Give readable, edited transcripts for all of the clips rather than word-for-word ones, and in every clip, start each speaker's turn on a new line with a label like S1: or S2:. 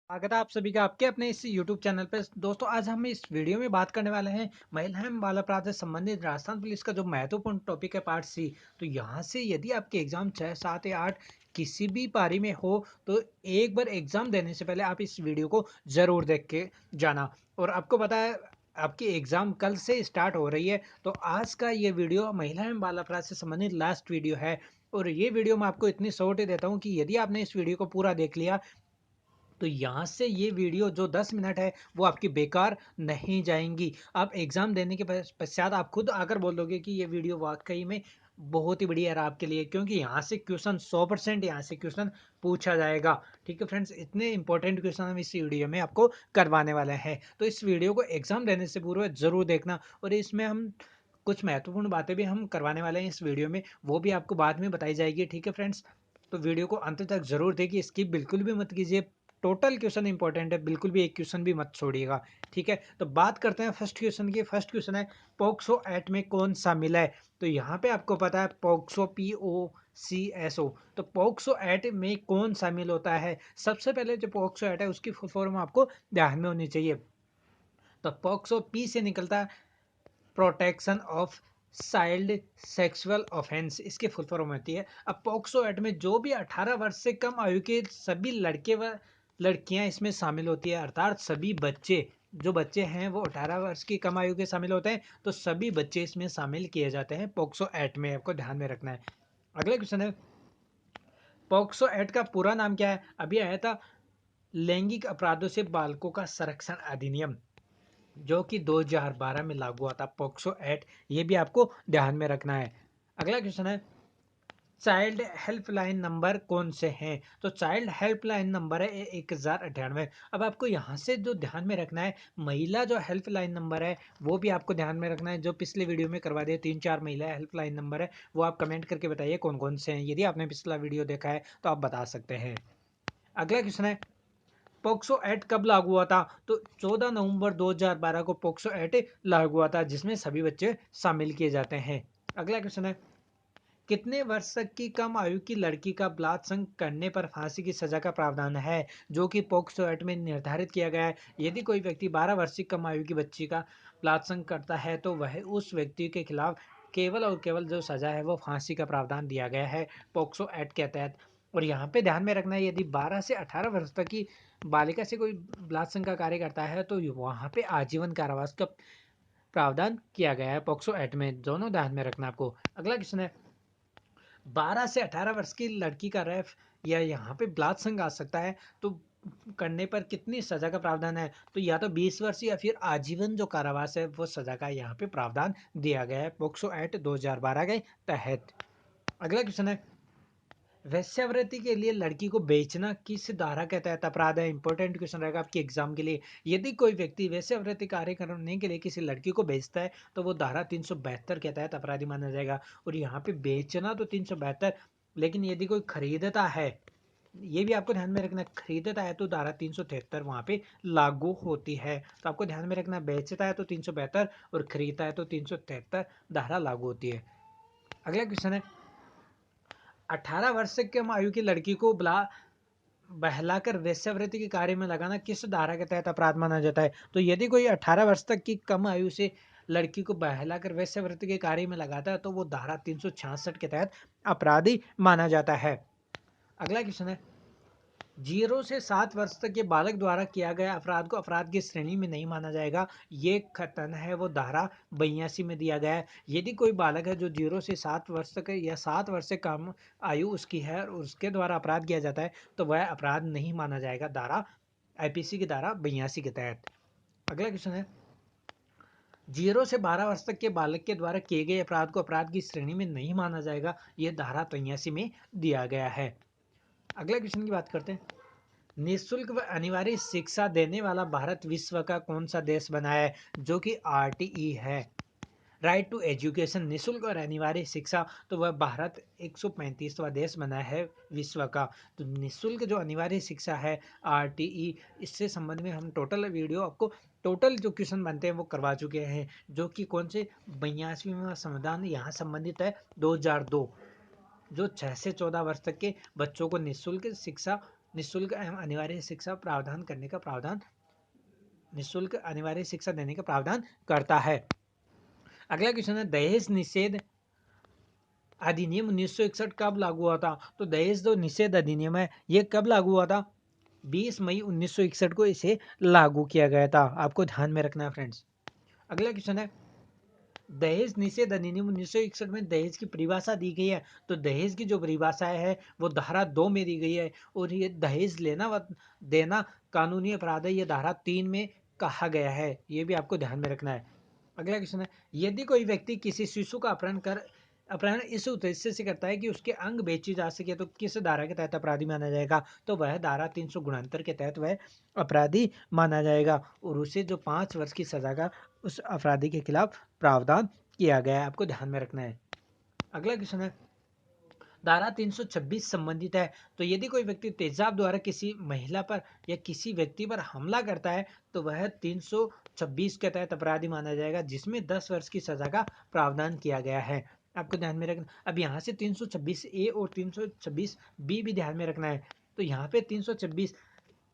S1: स्वागत है आप सभी का आपके अपने इस YouTube चैनल पे। दोस्तों आज हम इस वीडियो में बात करने वाले हैं महिला एवं बाल अपराध से संबंधित राजस्थान पुलिस का जो महत्वपूर्ण टॉपिक है पार्ट सी। तो यहाँ से यदि आपके एग्जाम 6, 7 या 8 किसी भी पारी में हो तो एक बार एग्जाम देने से पहले आप इस वीडियो को जरूर देख के जाना। और आपको पता है आपकी एग्जाम कल से स्टार्ट हो रही है, तो आज का ये वीडियो महिला एवं बाल अपराध से संबंधित लास्ट वीडियो है। और ये वीडियो मैं आपको इतनी शॉर्ट ही देता हूँ कि यदि आपने इस वीडियो को पूरा देख लिया तो यहाँ से ये वीडियो जो 10 मिनट है वो आपकी बेकार नहीं जाएंगी। आप एग्जाम देने के पश्चात आप खुद आकर बोल दोगे कि ये वीडियो वाकई में बहुत ही बढ़िया रहा आपके लिए, क्योंकि यहाँ से क्वेश्चन 100% यहाँ से क्वेश्चन पूछा जाएगा। ठीक है फ्रेंड्स, इतने इंपॉर्टेंट क्वेश्चन हम इस वीडियो में आपको करवाने वाले हैं, तो इस वीडियो को एग्जाम देने से पूर्व जरूर देखना। और इसमें हम कुछ महत्वपूर्ण बातें भी हम करवाने वाले हैं इस वीडियो में, वो भी आपको बाद में बताई जाएगी। ठीक है फ्रेंड्स, तो वीडियो को अंत तक जरूर देखिए, स्किप बिल्कुल भी मत कीजिए। टोटल क्वेश्चन इंपॉर्टेंट है, बिल्कुल भी एक क्वेश्चन भी मत छोड़िएगा। ठीक है, तो बात करते हैं फर्स्ट क्वेश्चन की। फर्स्ट क्वेश्चन है पॉक्सो एक्ट में कौन शामिल है। तो यहाँ पे आपको पता है पॉक्सो POCSO। तो पॉक्सो एक्ट में कौन शामिल होता है। सबसे पहले जो पॉक्सो एक्ट है उसकी फुल फॉर्म आपको ध्यान में होनी चाहिए। तो पॉक्सो P से निकलता है protection of child sexual offence, इसकी फुल फॉर्म होती है। अब पॉक्सो एक्ट में जो भी 18 वर्ष से कम आयु के सभी लड़के व लड़कियां इसमें शामिल होती है, अर्थात सभी बच्चे, जो बच्चे हैं वो 18 वर्ष की कम आयु के शामिल होते हैं, तो सभी बच्चे इसमें शामिल किए जाते हैं पॉक्सो एक्ट में, आपको ध्यान में रखना है। अगला क्वेश्चन है पॉक्सो एक्ट का पूरा नाम क्या है। अभी आया था लैंगिक अपराधों से बालकों का संरक्षण अधिनियम, जो कि 2012 में लागू हुआ था पॉक्सो एक्ट, ये भी आपको ध्यान में रखना है। अगला क्वेश्चन है चाइल्ड हेल्पलाइन नंबर कौन से हैं। तो चाइल्ड हेल्पलाइन नंबर है 1098। अब आपको यहाँ से जो ध्यान में रखना है, महिला जो हेल्पलाइन नंबर है वो भी आपको ध्यान में रखना है। जो पिछले वीडियो में करवा दिए 3-4 महिला हेल्पलाइन नंबर है, वो आप कमेंट करके बताइए कौन कौन से हैं। यदि आपने पिछला वीडियो देखा है तो आप बता सकते हैं। अगला क्वेश्चन है पॉक्सो एक्ट कब लागू हुआ था। तो 14 नवंबर 2012 को पॉक्सो एक्ट लागू हुआ था, जिसमें सभी बच्चे शामिल किए जाते हैं। अगला क्वेश्चन है कितने वर्ष तक की कम आयु की लड़की का बलात्संग करने पर फांसी की सजा का प्रावधान है, जो कि पॉक्सो एक्ट में निर्धारित किया गया है। यदि कोई व्यक्ति 12 वर्ष की कम आयु की बच्ची का बलात्संग करता है तो वह उस व्यक्ति के खिलाफ केवल और केवल जो सजा है वो फांसी का प्रावधान दिया गया है पॉक्सो एक्ट के तहत। और यहाँ पे ध्यान में रखना है, यदि 12 से 18 वर्ष तक की बालिका से कोई बलात्संग का कार्य करता है तो वहाँ पे आजीवन कारावास का प्रावधान किया गया है पॉक्सो एक्ट में, दोनों ध्यान में रखना आपको। अगला क्वेश्चन है 12 से 18 वर्ष की लड़की का रेप या यहाँ पे बलात्संग आ सकता है, तो करने पर कितनी सजा का प्रावधान है। तो या तो 20 वर्ष या फिर आजीवन जो कारावास है वो सजा का यहाँ पे प्रावधान दिया गया है पॉक्सो एक्ट 2012 के तहत। अगला क्वेश्चन है वेश्यावृत्ति के लिए लड़की को बेचना किस धारा के तहत अपराध है। इंपॉर्टेंट क्वेश्चन रहेगा आपके एग्जाम के लिए। यदि कोई व्यक्ति वेश्यावृत्ति कार्य करने के लिए किसी लड़की को बेचता है तो वो धारा 372 के तहत अपराधी माना जाएगा। और यहाँ पे बेचना तो 372, लेकिन यदि कोई खरीदता है, ये भी आपको ध्यान में रखना, खरीदता है तो धारा 373 वहां पे लागू होती है। तो आपको ध्यान में रखना, बेचता है तो 372 और खरीदता है तो 373 धारा लागू होती है। अगला क्वेश्चन है 18 वर्ष से कम आयु की लड़की को बहलाकर वेश्यावृत्ति के कार्य में लगाना किस धारा के तहत अपराध माना जाता है। तो यदि कोई 18 वर्ष तक की कम आयु से लड़की को बहलाकर वेश्यावृत्ति के कार्य में लगाता है तो वो धारा 366 के तहत अपराधी माना जाता है। अगला क्वेश्चन है 0 से 7 वर्ष तक के बालक द्वारा किया गया अपराध को अपराध की श्रेणी में नहीं माना जाएगा। ये कथन है वो धारा 82 में दिया गया है। यदि कोई बालक है जो 0 से 7 वर्ष तक या 7 वर्ष से कम आयु उसकी है और उसके द्वारा अपराध किया जाता है तो वह अपराध नहीं माना जाएगा धारा IPC की धारा 82 के तहत। अगला क्वेश्चन है 0 से 12 वर्ष तक के बालक के द्वारा किए गए अपराध को अपराध की श्रेणी में नहीं माना जाएगा, यह धारा 83 में दिया गया है। अगला क्वेश्चन की बात करते हैं निःशुल्क व अनिवार्य शिक्षा देने वाला भारत विश्व का कौन सा देश बना है, जो कि RTE है, राइट टू एजुकेशन, निःशुल्क और अनिवार्य शिक्षा। तो वह भारत 135वां देश बना है विश्व का। तो निःशुल्क जो अनिवार्य शिक्षा है RTE, इससे संबंध में हम टोटल वीडियो आपको टोटल जो क्वेश्चन बनते हैं वो करवा चुके हैं, जो कि कौन से 82वां संविधान यहाँ संबंधित है 2002, जो 6 से 14 वर्ष तक के बच्चों को निःशुल्क शिक्षा निःशुल्क एवं अनिवार्य शिक्षा प्रावधान करने का प्रावधान, निःशुल्क अनिवार्य शिक्षा देने का प्रावधान करता है। अगला क्वेश्चन है, दहेज निषेध अधिनियम 1961 कब लागू हुआ था? तो दहेज जो निषेध अधिनियम है ये कब लागू हुआ था? 20 मई 1961 को इसे लागू किया गया था। आपको ध्यान में रखना है फ्रेंड्स। अगला क्वेश्चन है, दहेज निषेध अधिनियम 1961 में दहेज की परिभाषा दी गई है। तो दहेज की जो परिभाषा है वो धारा 2 में दी गई है, और ये दहेज लेना व देना कानूनी अपराध है, ये धारा 3 में कहा गया है। ये भी आपको ध्यान में रखना है। अगला क्वेश्चन है, यदि कोई व्यक्ति किसी शिशु का अपहरण इस उद्देश्य से करता है कि उसके अंग बेचे जा सके, तो किस धारा के तहत अपराधी माना जाएगा? तो वह धारा 300 गुणांतर के तहत वह अपराधी माना जाएगा, और उसे जो 5 वर्ष की सजा का उस अपराधी के खिलाफ प्रावधान किया गया है। आपको ध्यान में रखना है। अगला क्वेश्चन है, धारा 326 संबंधित है। तो यदि कोई व्यक्ति तेजाब द्वारा किसी महिला पर या किसी व्यक्ति पर हमला करता है, तो वह 326 के तहत अपराधी माना जाएगा, जिसमें 10 वर्ष की सजा का प्रावधान किया गया है। आपको ध्यान में रखना। अब यहाँ से 326 ए और 326 बी भी ध्यान में रखना है। तो यहाँ पे 326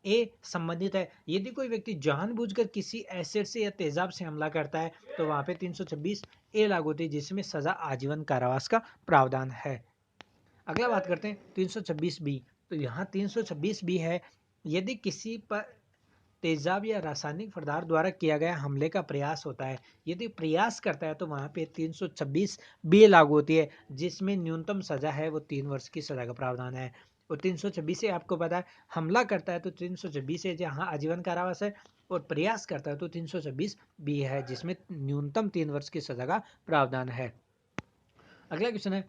S1: ए संबंधित है। यदि कोई व्यक्ति जानबूझकर किसी एसिड से या तेजाब से हमला करता है, तो वहां पे 326 ए लागू होती है, जिसमें सजा आजीवन कारावास का प्रावधान है। अगला बात करते हैं 326 बी। तो यहाँ 326 बी है, यदि किसी पर तेजाब या रासायनिक पदार्थ द्वारा किया गया हमले का प्रयास होता है, यदि प्रयास करता है, तो वहां पे 326 बी लागू होती है, जिसमें न्यूनतम सजा है वो 3 वर्ष की सजा का प्रावधान है। और 326 से आपको पता है, हमला करता है तो 326 है जहाँ आजीवन कारावास है, और प्रयास करता है तो 326 बी है, जिसमें न्यूनतम 3 वर्ष की सजा का प्रावधान है। अगला क्वेश्चन है,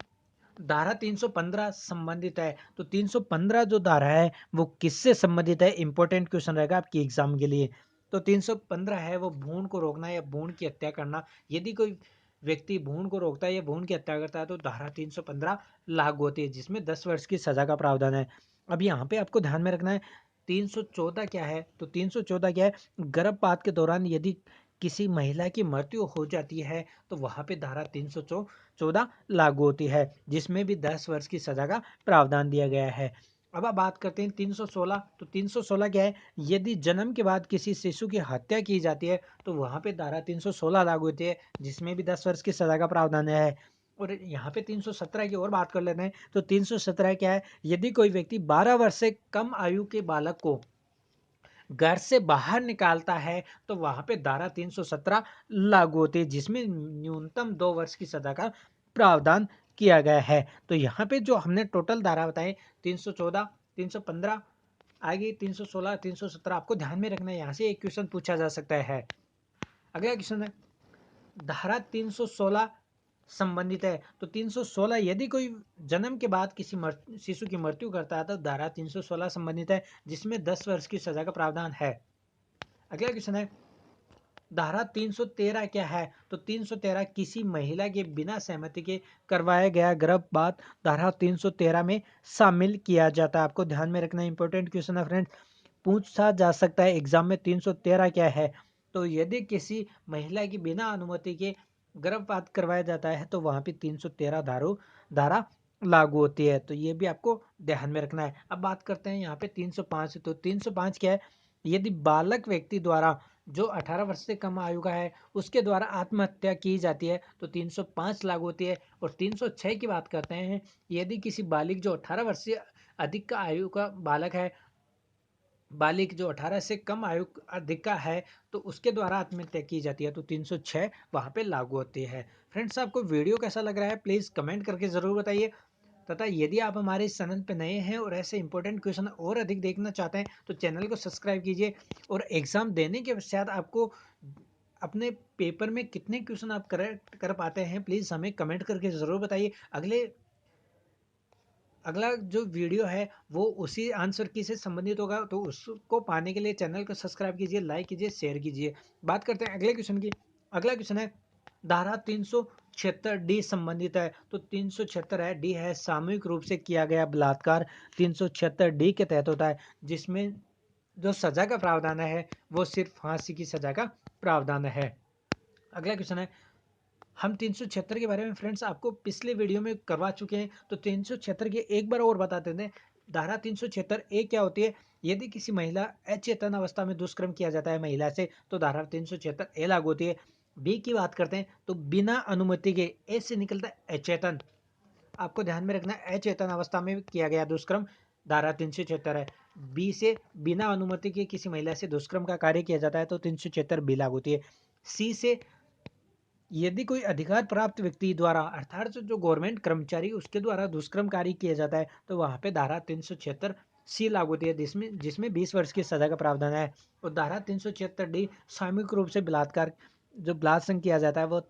S1: धारा 315 संबंधित है। तो 315 जो धारा है वो किससे संबंधित है? इंपॉर्टेंट क्वेश्चन रहेगा आपकी एग्जाम के लिए। तो 315 है वो भ्रूण को रोकना या भ्रूण की हत्या करना। यदि कोई व्यक्ति भ्रूण को रोकता है या भ्रूण की हत्या करता है, तो धारा 315 लागू होती है, जिसमें 10 वर्ष की सजा का प्रावधान है। अब यहाँ पे आपको ध्यान में रखना है 314 क्या है? तो 314 क्या है? गर्भपात के दौरान यदि किसी महिला की मृत्यु हो जाती है, तो वहां पे धारा 314 लागू होती है, जिसमें भी 10 वर्ष की सजा का प्रावधान दिया गया है। अब आप बात करते हैं 316। तो 316 क्या है? यदि जन्म के बाद किसी शिशु की हत्या की जाती है, तो वहां पे धारा 316 लागू होती है, जिसमें भी 10 वर्ष की सजा का प्रावधान है। और यहाँ पे 317 की और बात कर लेते हैं। तो 317 क्या है? यदि कोई व्यक्ति 12 वर्ष से कम आयु के बालक को घर से बाहर निकालता है, तो वहां पे धारा 317 लागू होती है, जिसमें न्यूनतम 2 वर्ष की सजा का प्रावधान किया गया है। तो यहाँ पे जो हमने टोटल धारा बताए 314, 315, आगे 316, 317, आपको ध्यान में रखना है, यहाँ से एक क्वेश्चन पूछा जा सकता है। अगला क्वेश्चन है, धारा 316 संबंधित है। तो 316 यदि कोई जन्म के बाद किसी शिशु की मृत्यु करता है, तो धारा 316 संबंधित है, जिसमें 10 वर्ष की सजा का प्रावधान है। अगला क्वेश्चन है, धारा 313 क्या है? तो 313 किसी महिला के बिना सहमति के करवाया गया गर्भपात धारा 313 में शामिल किया जाता है। आपको ध्यान में रखना, इंपॉर्टेंट क्वेश्चन है फ्रेंड्स, पूछा जा सकता है एग्जाम में। 313 क्या है? तो यदि किसी महिला की बिना अनुमति के गर्भपात करवाया जाता है, तो वहां पे 313 धारा लागू होती है। तो ये भी आपको ध्यान में रखना है। अब बात करते हैं यहाँ पे 305। तो 305 क्या है? यदि बालक व्यक्ति द्वारा जो 18 वर्ष से कम आयु का है उसके द्वारा आत्महत्या की जाती है, तो 305 लागू होती है। और 306 की बात करते हैं, यदि किसी बालिक जो 18 वर्ष से अधिक का आयु का बालक है, बालिक जो 18 से कम आयु अधिक का है, तो उसके द्वारा आत्महत्या की जाती है, तो 306 वहां पे लागू होती है। फ्रेंड्स, आपको वीडियो कैसा लग रहा है प्लीज कमेंट करके जरूर बताइए, तथा यदि आप हमारे इस चैनल पर नए हैं और ऐसे इंपॉर्टेंट क्वेश्चन और अधिक देखना चाहते हैं, तो चैनल को सब्सक्राइब कीजिए। और एग्जाम देने के पश्चात आपको अपने पेपर में कितने क्वेश्चन आप करेक्ट कर पाते हैं, प्लीज हमें कमेंट करके जरूर बताइए। अगला जो वीडियो है वो उसी आंसर की से संबंधित होगा, तो उसको पाने के लिए चैनल को सब्सक्राइब कीजिए, लाइक कीजिए, शेयर कीजिए। बात करते हैं अगले क्वेश्चन की। अगला क्वेश्चन है, धारा 376 डी संबंधित है। तो 376 है डी है, सामूहिक रूप से किया गया बलात्कार 376 डी के तहत होता है, जिसमें जो सजा का प्रावधान है वो सिर्फ फांसी की सजा का प्रावधान है। अगला क्वेश्चन है, हम 376 के बारे में फ्रेंड्स आपको पिछले वीडियो में करवा चुके हैं, तो 376 के एक बार और बता देते हैं। धारा 376 ए क्या होती है? यदि किसी महिला अचेतन अवस्था में दुष्कर्म किया जाता है महिला से तो धारा 376 ए लागू होती है। बी की बात करते हैं तो बिना अनुमति के, ए से निकलता है अचेतन, आपको ध्यान में रखना है अचेतन अवस्था में किया गया दुष्कर्म धारा 376 है। बी से बिना अनुमति के किसी महिला से दुष्कर्म का कार्य किया जाता है तो 376 बी लागू होती है। सी से यदि कोई अधिकार प्राप्त व्यक्ति द्वारा अर्थात जो गवर्नमेंट कर्मचारी उसके द्वारा दुष्कर्म कार्य किया जाता है तो वहां पे धारा 376 सी लागू होती है, जिसमें जिसमें 20 वर्ष की सजा का प्रावधान है। और धारा 376 डी सामूहिक रूप से बलात्कार जो बलात्संग किया जाता है वो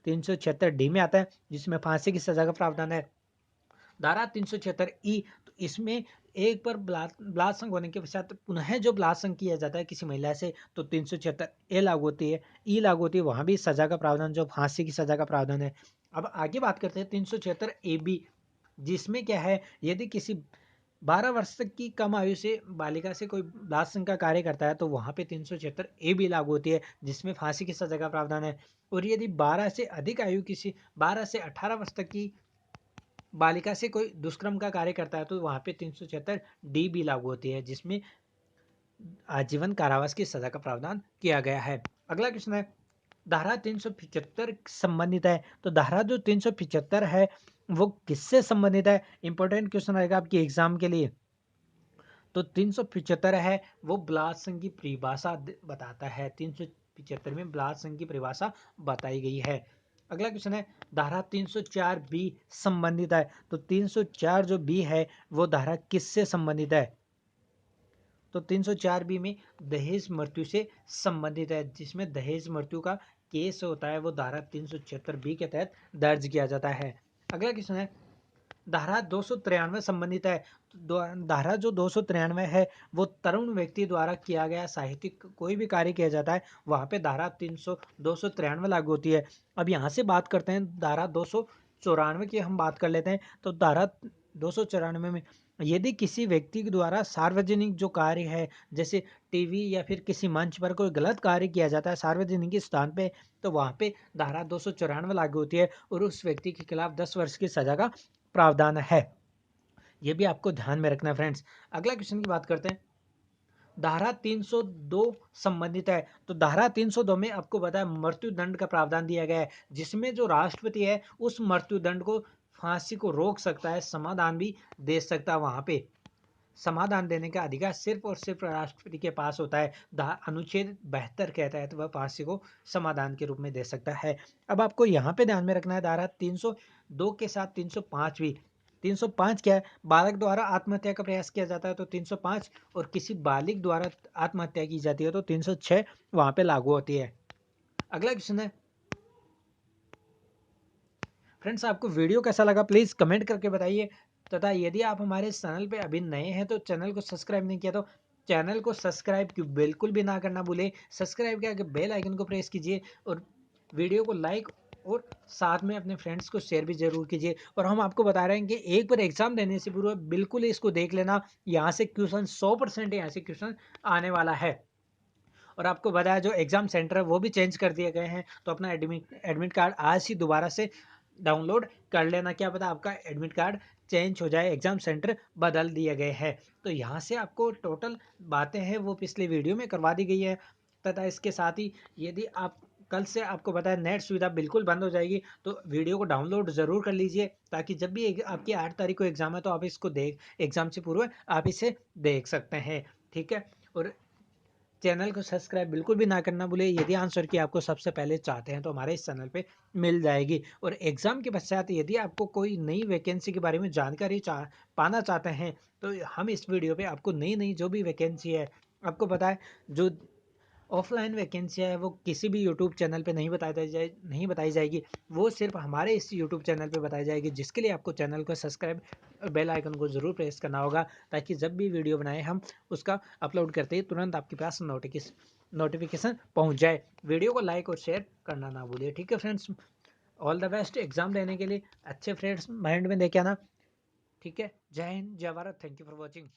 S1: 376 डी में आता है, जिसमें फांसी की सजा का प्रावधान है। धारा 376 ई, तो इसमें एक बार बलात्संग होने के पश्चात पुनः जो बलात्संग किया जाता है किसी महिला से तो 376 ए लागू होती है, ई लागू होती है, वहां भी सजा का प्रावधान जो फांसी की सजा का प्रावधान है। अब आगे बात करते हैं 376 ए बी, जिसमें क्या है, यदि किसी 12 वर्ष तक की कम आयु से बालिका से कोई बलात्संग का कार्य करता है तो वहां पे 376 ए भी लागू होती है, जिसमें फांसी की सजा का प्रावधान है। और यदि 12 से अधिक आयु किसी 12 से 18 वर्ष तक की बालिका से कोई दुष्कर्म का कार्य करता है तो वहां पे 376 डी भी लागू होती है, जिसमें आजीवन कारावास की सजा का प्रावधान किया गया है। अगला क्वेश्चन है धारा 375 संबंधित है, तो धारा जो 375 है वो किससे संबंधित है? इंपॉर्टेंट क्वेश्चन आएगा आपके एग्जाम के लिए। तो 375 है वो बलात्संग की परिभाषा बताता है, 375 में बलात्संग की परिभाषा बताई गई है। अगला क्वेश्चन है धारा 304 बी संबंधित है, तो 304 जो बी है वो धारा किससे संबंधित है? तो 304 बी में दहेज मृत्यु से संबंधित है, जिसमें दहेज मृत्यु का केस होता है वो धारा 376 बी के तहत दर्ज किया जाता है। अगला क्वेश्चन है धारा 293 संबंधित है, तो धारा जो 293 है वो तरुण व्यक्ति द्वारा किया गया साहित्यिक कोई भी कार्य किया जाता है वहां पे धारा 293 लागू होती है। अब यहाँ से बात करते हैं धारा 294 की हम बात कर लेते हैं, तो धारा 294 में यदि किसी व्यक्ति के द्वारा सार्वजनिक जो कार्य है जैसे टीवी या फिर किसी मंच पर कोई गलत कार्य किया जाता है सार्वजनिक स्थान पे तो वहां पे धारा 294 लागू होती है और उस व्यक्ति के खिलाफ 10 वर्ष की सजा का प्रावधान है। यह भी आपको ध्यान में रखना है फ्रेंड्स। अगला क्वेश्चन की बात करते हैं धारा 302 संबंधित है, तो धारा 302 में आपको पता है मृत्यु दंड का प्रावधान दिया गया है, जिसमें जो राष्ट्रपति है उस मृत्यु दंड को फांसी को रोक सकता है, समाधान भी दे सकता है। वहां पे समाधान देने का अधिकार सिर्फ और सिर्फ राष्ट्रपति के पास होता है। अनुच्छेद 72 कहता है तो वह फांसी को समाधान के रूप में दे सकता है। अब आपको यहाँ पे ध्यान में रखना है धारा 302 के साथ 305 भी। 305 क्या है? बालक द्वारा आत्महत्या का प्रयास किया जाता है तो 305, और किसी बालिक द्वारा आत्महत्या की जाती है तो 306 वहां पे लागू होती है। अगला क्वेश्चन है फ्रेंड्स आपको वीडियो कैसा लगा प्लीज कमेंट करके बताइए, तथा यदि आप हमारे चैनल पे अभी नए हैं तो चैनल को सब्सक्राइब नहीं किया तो चैनल को सब्सक्राइब बिल्कुल भी ना करना भूले। सब्सक्राइब के आगे बेल आइकन को प्रेस कीजिए और वीडियो को लाइक और साथ में अपने फ्रेंड्स को शेयर भी जरूर कीजिए। और हम आपको बता रहे हैं कि एक बार एग्जाम देने से पूर्व बिल्कुल इसको देख लेना, यहाँ से क्वेश्चन 100% यहाँ से क्वेश्चन आने वाला है। और आपको बताया जो एग्जाम सेंटर है वो भी चेंज कर दिए गए हैं, तो अपना एडमिट कार्ड आज ही दोबारा से डाउनलोड कर लेना, क्या पता आपका एडमिट कार्ड चेंज हो जाए, एग्जाम सेंटर बदल दिए गए हैं। तो यहाँ से आपको टोटल बातें हैं वो पिछले वीडियो में करवा दी गई है, तथा इसके साथ ही यदि आप कल से आपको बताया नेट सुविधा बिल्कुल बंद हो जाएगी तो वीडियो को डाउनलोड ज़रूर कर लीजिए, ताकि जब भी आपकी 8 तारीख को एग्जाम है तो आप इसको एग्जाम से पूर्व आप इसे देख सकते हैं। ठीक है, और चैनल को सब्सक्राइब बिल्कुल भी ना करना भूले। यदि आंसर की आपको सबसे पहले चाहते हैं तो हमारे इस चैनल पे मिल जाएगी। और एग्जाम के पश्चात यदि आपको कोई नई वैकेंसी के बारे में जानकारी पाना चाहते हैं तो हम इस वीडियो पे आपको नई नई जो भी वैकेंसी है, आपको पता है जो ऑफलाइन वैकेंसी है वो किसी भी यूट्यूब चैनल पे नहीं बताई जाएगी, वो सिर्फ हमारे इस यूट्यूब चैनल पे बताई जाएगी, जिसके लिए आपको चैनल को सब्सक्राइब और बेल आइकन को ज़रूर प्रेस करना होगा, ताकि जब भी वीडियो बनाए हम उसका अपलोड करते ही तुरंत आपके पास नोटिफिकेशन पहुंच जाए। वीडियो को लाइक और शेयर करना ना भूलिए। ठीक है friends, all the best exam देने के लिए, अच्छे फ्रेंड्स माइंड में लेके आना। ठीक है, जय हिंद जय Bharat, thank you for watching.